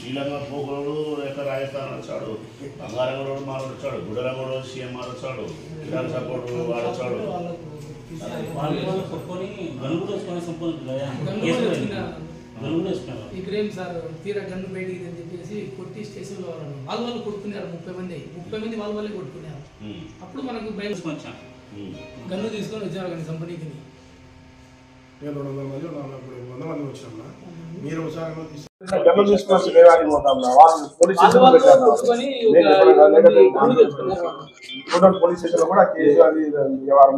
శ్రీలంక పోకుడు ఎక్కడ రాజస్థాన్ వచ్చాడు, బంగారంగూడ మారొచ్చాడు, గుడరంగూడ CM మారొచ్చాడు, కిరాణ్ support వాడొచ్చాడు. ఇక్కడేం సార్ తీరా గన్ను బయటికి అని చెప్పేసి కొట్టి స్టేషన్లో వాళ్ళు కొట్టుకున్నారు. 30 మంది వాళ్ళే కొట్టుకున్నారు. అప్పుడు మనకు భయం గన్ను తీసుకొని వచ్చారు కానీ కంపెనీకి. నేను 200 మంది ఉన్నాను, అప్పుడు 100 మంది వచ్చాము. మీరు పోలీస్ స్టేషన్ లో కూడా కేసు అది వ్యవహారం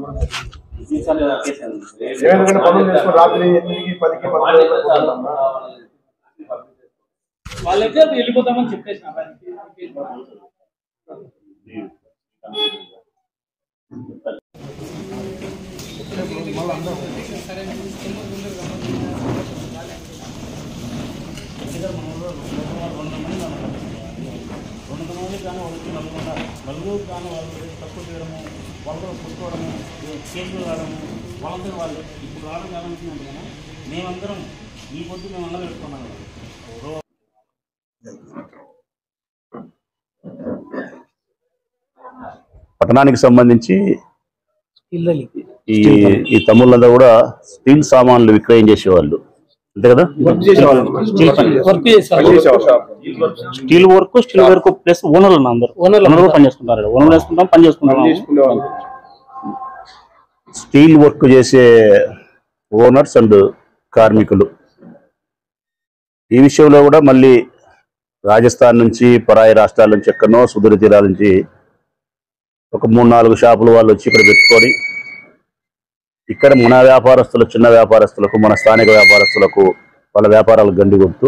పనులు చేసుకుని రాత్రి 8కి 10కి వాళ్ళైతే వెళ్ళిపోతామని చెప్పేసిన నలుగురు కానీ వాళ్ళు తక్కువ చేయడము, వాళ్ళతో పుట్టుకోవడము, కేసులు రావడము, వాళ్ళతో వాళ్ళు ఇప్పుడు రావడం కావాలనుకున్నాం కదా. మేమందరం ఈ పొద్దు మేము అన్న పెట్టుకున్నాం. పట్టణానికి సంబంధించి ఈ తమ్ముళ్ళంతా కూడా స్టీల్ సామాన్లు విక్రయం చేసేవాళ్ళు, అంతే కదా. స్టీల్ వర్క్ ప్లస్ ఓనర్లు అందరూ పని చేసుకుంటారు. ఓనర్లు వేసుకుంటాం, పని చేసుకుంటాం. స్టీల్ వర్క్ చేసే ఓనర్స్ అండ్ కార్మికులు ఈ విషయంలో కూడా మళ్ళీ రాజస్థాన్ నుంచి, పరాయి రాష్ట్రాల నుంచి, ఎక్కడనో సుదూర తీరాల నుంచి ఒక 3-4 షాపులు వాళ్ళు వచ్చి ఇక్కడ పెట్టుకొని ఇక్కడ మన వ్యాపారస్తులు, చిన్న వ్యాపారస్తులకు, మన స్థానిక వ్యాపారస్తులకు వాళ్ళ వ్యాపారాలు గండి కొడుతూ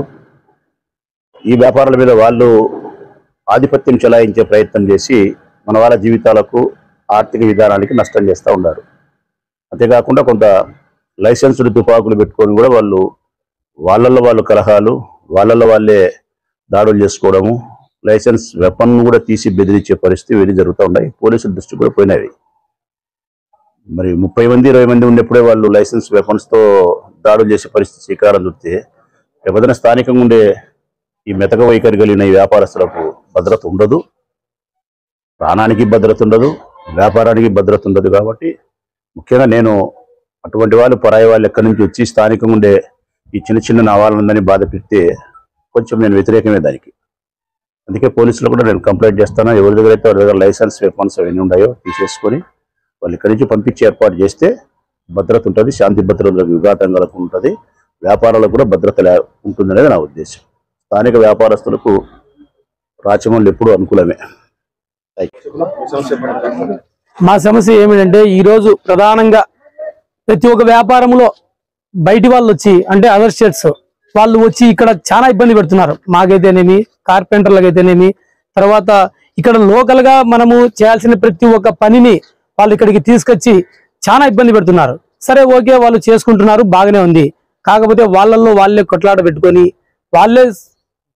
ఈ వ్యాపారాల మీద వాళ్ళు ఆధిపత్యం చెలాయించే ప్రయత్నం చేసి మన వాళ్ళ జీవితాలకు, ఆర్థిక విధానానికి నష్టం చేస్తూ ఉన్నారు. అంతేకాకుండా కొంత లైసెన్స్డ్ తుపాకులు పెట్టుకొని కూడా వాళ్ళల్లో వాళ్ళు కలహాలు, వాళ్ళల్లో వాళ్ళే దాడులు చేసుకోవడము, లైసెన్స్ వెపన్ కూడా తీసి బెదిరించే పరిస్థితి ఇవన్నీ జరుగుతూ ఉన్నాయి. పోలీసుల దృష్టి కూడా పోయినవి. మరి 30 మంది 20 మంది ఉన్నప్పుడే వాళ్ళు లైసెన్స్ వెపన్స్తో దాడులు చేసే పరిస్థితి శ్రీకారం చుడితే రేపొద్దున స్థానికంగా ఉండే ఈ మెతక వైఖరి కలిగిన ఈ వ్యాపారస్తులకు భద్రత ఉండదు, ప్రాణానికి భద్రత ఉండదు, వ్యాపారానికి భద్రత ఉండదు. కాబట్టి ముఖ్యంగా నేను అటువంటి వాళ్ళు, పరాయి వాళ్ళు ఎక్కడి నుంచి వచ్చి స్థానికంగా ఉండే ఈ చిన్న నావాలందరినీ బాధ పెడితే కొంచెం నేను వ్యతిరేకమే దానికి. అందుకే పోలీసులు కూడా నేను కంప్లైంట్ చేస్తాను. ఎవరి దగ్గర అయితే వాళ్ళ దగ్గర లైసెన్స్ వెపన్స్ అవన్నీ ఉన్నాయో తీసేసుకొని వాళ్ళు ఇక్కడి నుంచి పంపించి ఏర్పాటు చేస్తే భద్రత ఉంటుంది, శాంతి భద్రతలకు విఘాతం కలుగుతుంది, వ్యాపారాలకు కూడా భద్రత ఉంటుందనేది నా ఉద్దేశం. స్థానిక వ్యాపారస్తులకు రాచమల్లు ఎప్పుడూ అనుకూలమే. మా సమస్య ఏమిటంటే ఈరోజు ప్రధానంగా ప్రతి ఒక్క వ్యాపారంలో బయటి వాళ్ళు వచ్చి, అంటే అదర్ స్టేట్స్ వాళ్ళు వచ్చి ఇక్కడ చాలా ఇబ్బంది పెడుతున్నారు. మాకైతేనేమి, కార్పెంటర్లకు అయితేనేమి, తర్వాత ఇక్కడ లోకల్ గా మనము చేయాల్సిన ప్రతి ఒక్క పనిని వాళ్ళు ఇక్కడికి తీసుకొచ్చి చాలా ఇబ్బంది పెడుతున్నారు. సరే ఓకే, వాళ్ళు చేసుకుంటున్నారు, బాగానే ఉంది. కాకపోతే వాళ్ళల్లో వాళ్ళే కొట్లాట పెట్టుకొని వాళ్ళే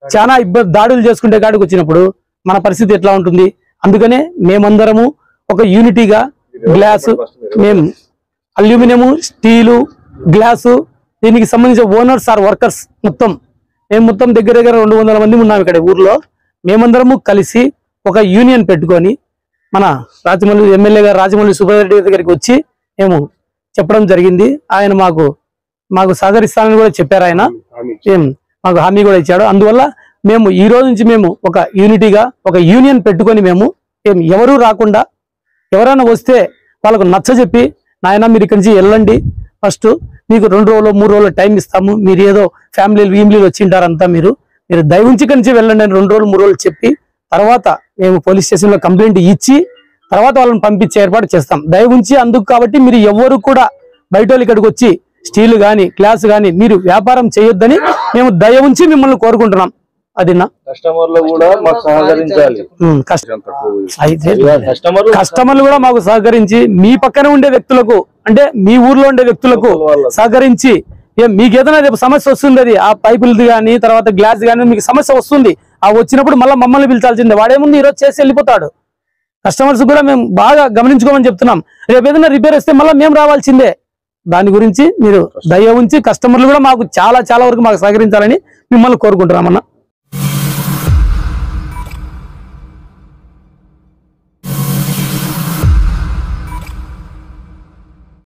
చాలా దాడులు చేసుకుంటే కాడికి వచ్చినప్పుడు మన పరిస్థితి ఎట్లా ఉంటుంది? అందుకనే మేమందరము ఒక యూనిటీగా గ్లాసు, మేము అల్యూమినియము, స్టీలు, గ్లాసు, దీనికి సంబంధించిన ఓనర్స్ ఆర్ వర్కర్స్ మేము మొత్తం దగ్గర 200 మంది ఉన్నాం ఇక్కడ ఊర్లో. మేమందరము కలిసి ఒక యూనియన్ పెట్టుకొని మన రాజమౌళి ఎమ్మెల్యే గారు రాజమౌళి సుబ్బారెడ్డి దగ్గరికి వచ్చి మేము చెప్పడం జరిగింది. ఆయన మాకు సహకరిస్తానని కూడా చెప్పారు. ఆయన మాకు హామీ కూడా ఇచ్చాడు. అందువల్ల మేము ఈ రోజు నుంచి మేము ఒక యూనిటీగా ఒక యూనియన్ పెట్టుకొని మేము ఎవరూ రాకుండా, ఎవరైనా వస్తే వాళ్ళకు నచ్చజెప్పి, నాయన మీరు ఇక్కడి నుంచి వెళ్ళండి, ఫస్ట్ మీకు 2 రోజులు 3 రోజులు టైం ఇస్తాము, మీరు ఏదో ఫ్యామిలీలు వచ్చింటారంతా, మీరు దయవుంచి ఇక్కడి నుంచి వెళ్ళండి అని 2 రోజులు 3 రోజులు చెప్పి తర్వాత మేము పోలీస్ స్టేషన్లో కంప్లైంట్ ఇచ్చి తర్వాత వాళ్ళని పంపించే ఏర్పాటు చేస్తాం. దయవుంచి అందుకు కాబట్టి మీరు ఎవరు కూడా బయట వాళ్ళు ఇక్కడికి వచ్చి స్టీల్ కానీ గ్లాస్ కానీ మీరు వ్యాపారం చేయొద్దని మేము దయవుంచి మిమ్మల్ని కోరుకుంటున్నాం. అది కస్టమర్లు కూడా మాకు సహకరించాలి. కస్టమర్లు కూడా మాకు సహకరించి మీ పక్కన ఉండే వ్యక్తులకు, అంటే మీ ఊర్లో ఉండే వ్యక్తులకు సహకరించి, మీకు ఏదైనా రేపు సమస్య వస్తుంది, అది ఆ పైపులది కానీ తర్వాత గ్లాస్ కానీ మీకు సమస్య వస్తుంది, ఆ వచ్చినప్పుడు మళ్ళీ మమ్మల్ని పిలిచాల్సిందే. వాడేముంది ఈరోజు చేసి వెళ్ళిపోతాడు. కస్టమర్స్ కూడా మేము బాగా గమనించుకోమని చెప్తున్నాం. రేపు ఏదైనా రిపేర్ వస్తే మళ్ళీ మేము రావాల్సిందే. దాని గురించి మీరు దయ ఉంచి కస్టమర్లు కూడా మాకు చాలా వరకు మాకు సహకరించాలని మిమ్మల్ని కోరుకుంటున్నామన్నా.